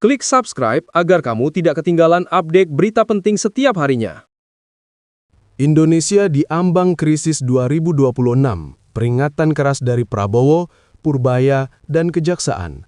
Klik subscribe agar kamu tidak ketinggalan update berita penting setiap harinya. Indonesia diambang krisis 2026, peringatan keras dari Prabowo, Purbaya, dan Kejaksaan.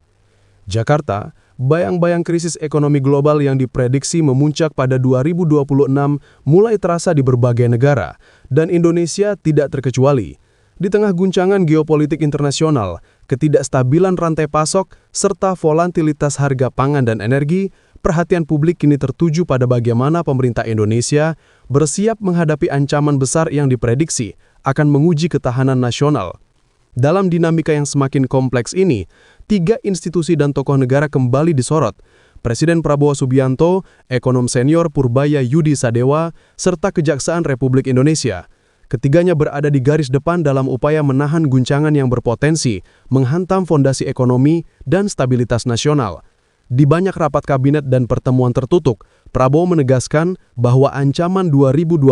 Jakarta, bayang-bayang krisis ekonomi global yang diprediksi memuncak pada 2026 mulai terasa di berbagai negara, dan Indonesia tidak terkecuali. Di tengah guncangan geopolitik internasional, ketidakstabilan rantai pasok, serta volatilitas harga pangan dan energi, perhatian publik kini tertuju pada bagaimana pemerintah Indonesia bersiap menghadapi ancaman besar yang diprediksi akan menguji ketahanan nasional. Dalam dinamika yang semakin kompleks ini, 3 institusi dan tokoh negara kembali disorot. Presiden Prabowo Subianto, ekonom senior Purbaya Yudi Sadewa, serta Kejaksaan Republik Indonesia. Ketiganya berada di garis depan dalam upaya menahan guncangan yang berpotensi menghantam fondasi ekonomi dan stabilitas nasional. Di banyak rapat kabinet dan pertemuan tertutup, Prabowo menegaskan bahwa ancaman 2026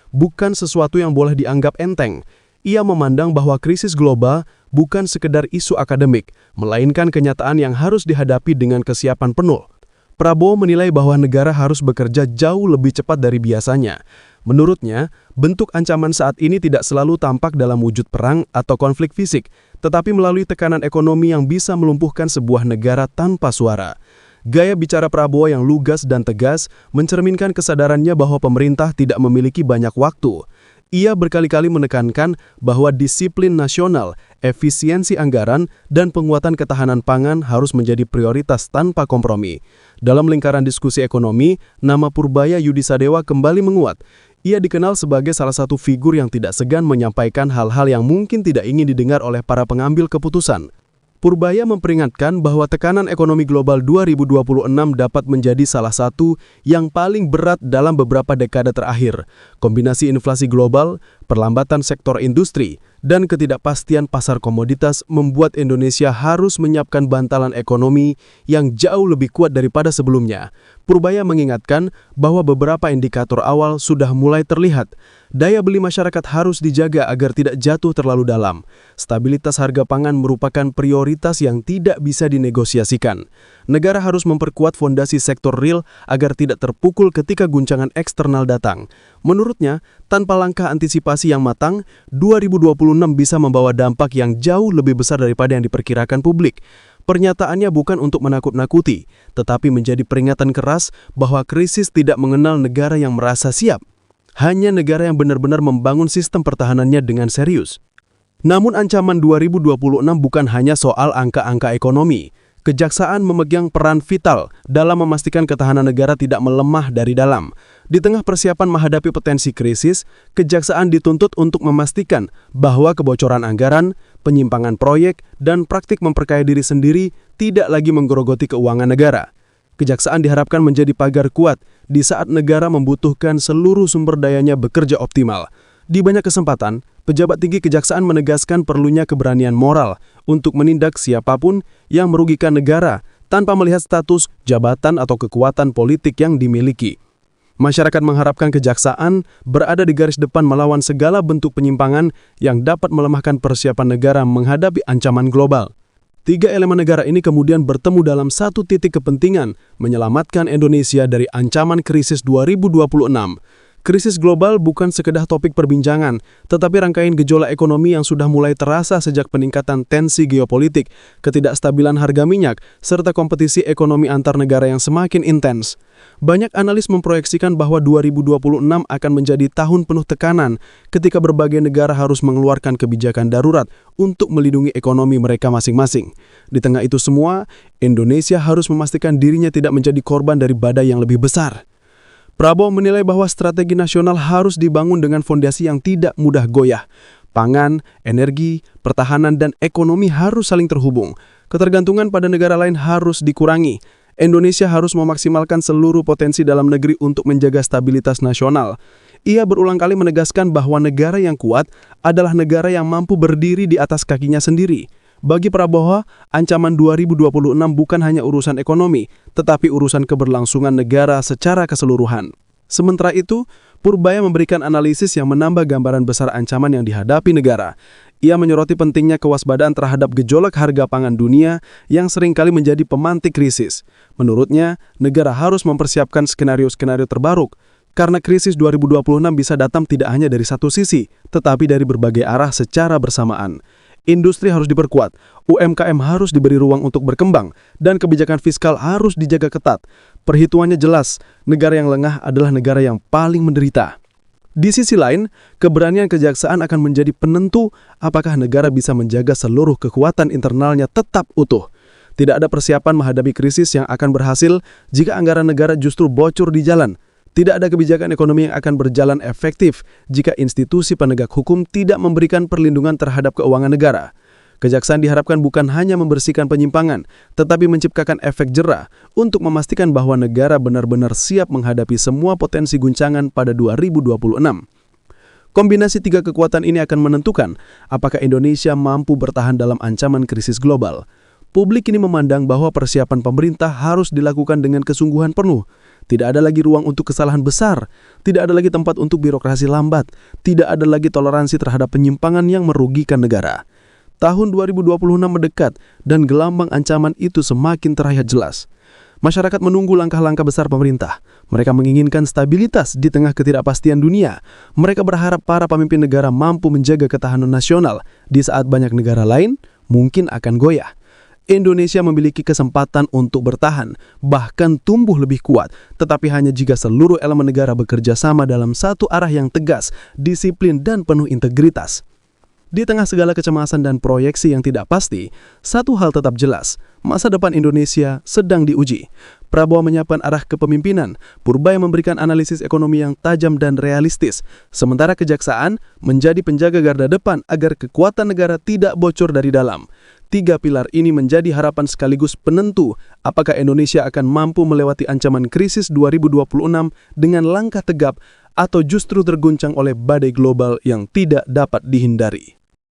bukan sesuatu yang boleh dianggap enteng. Ia memandang bahwa krisis global bukan sekedar isu akademik, melainkan kenyataan yang harus dihadapi dengan kesiapan penuh. Prabowo menilai bahwa negara harus bekerja jauh lebih cepat dari biasanya. Menurutnya, bentuk ancaman saat ini tidak selalu tampak dalam wujud perang atau konflik fisik, tetapi melalui tekanan ekonomi yang bisa melumpuhkan sebuah negara tanpa suara. Gaya bicara Prabowo yang lugas dan tegas mencerminkan kesadarannya bahwa pemerintah tidak memiliki banyak waktu. Ia berkali-kali menekankan bahwa disiplin nasional, efisiensi anggaran, dan penguatan ketahanan pangan harus menjadi prioritas tanpa kompromi. Dalam lingkaran diskusi ekonomi, nama Purbaya Yudi Sadewa kembali menguat. Ia dikenal sebagai salah satu figur yang tidak segan menyampaikan hal-hal yang mungkin tidak ingin didengar oleh para pengambil keputusan. Purbaya memperingatkan bahwa tekanan ekonomi global 2026 dapat menjadi salah satu yang paling berat dalam beberapa dekade terakhir. Kombinasi inflasi global, perlambatan sektor industri, dan ketidakpastian pasar komoditas membuat Indonesia harus menyiapkan bantalan ekonomi yang jauh lebih kuat daripada sebelumnya. Purbaya mengingatkan bahwa beberapa indikator awal sudah mulai terlihat. Daya beli masyarakat harus dijaga agar tidak jatuh terlalu dalam. Stabilitas harga pangan merupakan prioritas yang tidak bisa dinegosiasikan. Negara harus memperkuat fondasi sektor real agar tidak terpukul ketika guncangan eksternal datang. Menurutnya, tanpa langkah antisipasi yang matang, 2026 bisa membawa dampak yang jauh lebih besar daripada yang diperkirakan publik. Pernyataannya bukan untuk menakut-nakuti, tetapi menjadi peringatan keras bahwa krisis tidak mengenal negara yang merasa siap. Hanya negara yang benar-benar membangun sistem pertahanannya dengan serius. Namun ancaman 2026 bukan hanya soal angka-angka ekonomi. Kejaksaan memegang peran vital dalam memastikan ketahanan negara tidak melemah dari dalam. Di tengah persiapan menghadapi potensi krisis, Kejaksaan dituntut untuk memastikan bahwa kebocoran anggaran, penyimpangan proyek, dan praktik memperkaya diri sendiri tidak lagi menggerogoti keuangan negara. Kejaksaan diharapkan menjadi pagar kuat di saat negara membutuhkan seluruh sumber dayanya bekerja optimal. Di banyak kesempatan, pejabat tinggi Kejaksaan menegaskan perlunya keberanian moral untuk menindak siapapun yang merugikan negara tanpa melihat status, jabatan, atau kekuatan politik yang dimiliki. Masyarakat mengharapkan Kejaksaan berada di garis depan melawan segala bentuk penyimpangan yang dapat melemahkan persiapan negara menghadapi ancaman global. 3 elemen negara ini kemudian bertemu dalam satu titik kepentingan, menyelamatkan Indonesia dari ancaman krisis 2026. Krisis global bukan sekedar topik perbincangan, tetapi rangkaian gejolak ekonomi yang sudah mulai terasa sejak peningkatan tensi geopolitik, ketidakstabilan harga minyak, serta kompetisi ekonomi antar negara yang semakin intens. Banyak analis memproyeksikan bahwa 2026 akan menjadi tahun penuh tekanan ketika berbagai negara harus mengeluarkan kebijakan darurat untuk melindungi ekonomi mereka masing-masing. Di tengah itu semua, Indonesia harus memastikan dirinya tidak menjadi korban dari badai yang lebih besar. Prabowo menilai bahwa strategi nasional harus dibangun dengan fondasi yang tidak mudah goyah. Pangan, energi, pertahanan, dan ekonomi harus saling terhubung. Ketergantungan pada negara lain harus dikurangi. Indonesia harus memaksimalkan seluruh potensi dalam negeri untuk menjaga stabilitas nasional. Ia berulang kali menegaskan bahwa negara yang kuat adalah negara yang mampu berdiri di atas kakinya sendiri. Bagi Prabowo, ancaman 2026 bukan hanya urusan ekonomi, tetapi urusan keberlangsungan negara secara keseluruhan. Sementara itu, Purbaya memberikan analisis yang menambah gambaran besar ancaman yang dihadapi negara. Ia menyoroti pentingnya kewaspadaan terhadap gejolak harga pangan dunia yang seringkali menjadi pemantik krisis. Menurutnya, negara harus mempersiapkan skenario-skenario terbaruk, karena krisis 2026 bisa datang tidak hanya dari satu sisi, tetapi dari berbagai arah secara bersamaan. Industri harus diperkuat, UMKM harus diberi ruang untuk berkembang, dan kebijakan fiskal harus dijaga ketat. Perhitungannya jelas, negara yang lengah adalah negara yang paling menderita. Di sisi lain, keberanian kejaksaan akan menjadi penentu apakah negara bisa menjaga seluruh kekuatan internalnya tetap utuh. Tidak ada persiapan menghadapi krisis yang akan berhasil jika anggaran negara justru bocor di jalan. Tidak ada kebijakan ekonomi yang akan berjalan efektif jika institusi penegak hukum tidak memberikan perlindungan terhadap keuangan negara. Kejaksaan diharapkan bukan hanya membersihkan penyimpangan, tetapi menciptakan efek jera untuk memastikan bahwa negara benar-benar siap menghadapi semua potensi guncangan pada 2026. Kombinasi tiga kekuatan ini akan menentukan apakah Indonesia mampu bertahan dalam ancaman krisis global. Publik ini memandang bahwa persiapan pemerintah harus dilakukan dengan kesungguhan penuh. Tidak ada lagi ruang untuk kesalahan besar, tidak ada lagi tempat untuk birokrasi lambat, tidak ada lagi toleransi terhadap penyimpangan yang merugikan negara. Tahun 2026 mendekat dan gelambang ancaman itu semakin terlihat jelas. Masyarakat menunggu langkah-langkah besar pemerintah. Mereka menginginkan stabilitas di tengah ketidakpastian dunia. Mereka berharap para pemimpin negara mampu menjaga ketahanan nasional di saat banyak negara lain mungkin akan goyah. Indonesia memiliki kesempatan untuk bertahan, bahkan tumbuh lebih kuat, tetapi hanya jika seluruh elemen negara bekerja sama dalam satu arah yang tegas, disiplin, dan penuh integritas. Di tengah segala kecemasan dan proyeksi yang tidak pasti, satu hal tetap jelas, masa depan Indonesia sedang diuji. Prabowo menyiapkan arah kepemimpinan, Purbaya memberikan analisis ekonomi yang tajam dan realistis, sementara kejaksaan menjadi penjaga garda depan agar kekuatan negara tidak bocor dari dalam. Tiga pilar ini menjadi harapan sekaligus penentu apakah Indonesia akan mampu melewati ancaman krisis 2026 dengan langkah tegap atau justru terguncang oleh badai global yang tidak dapat dihindari.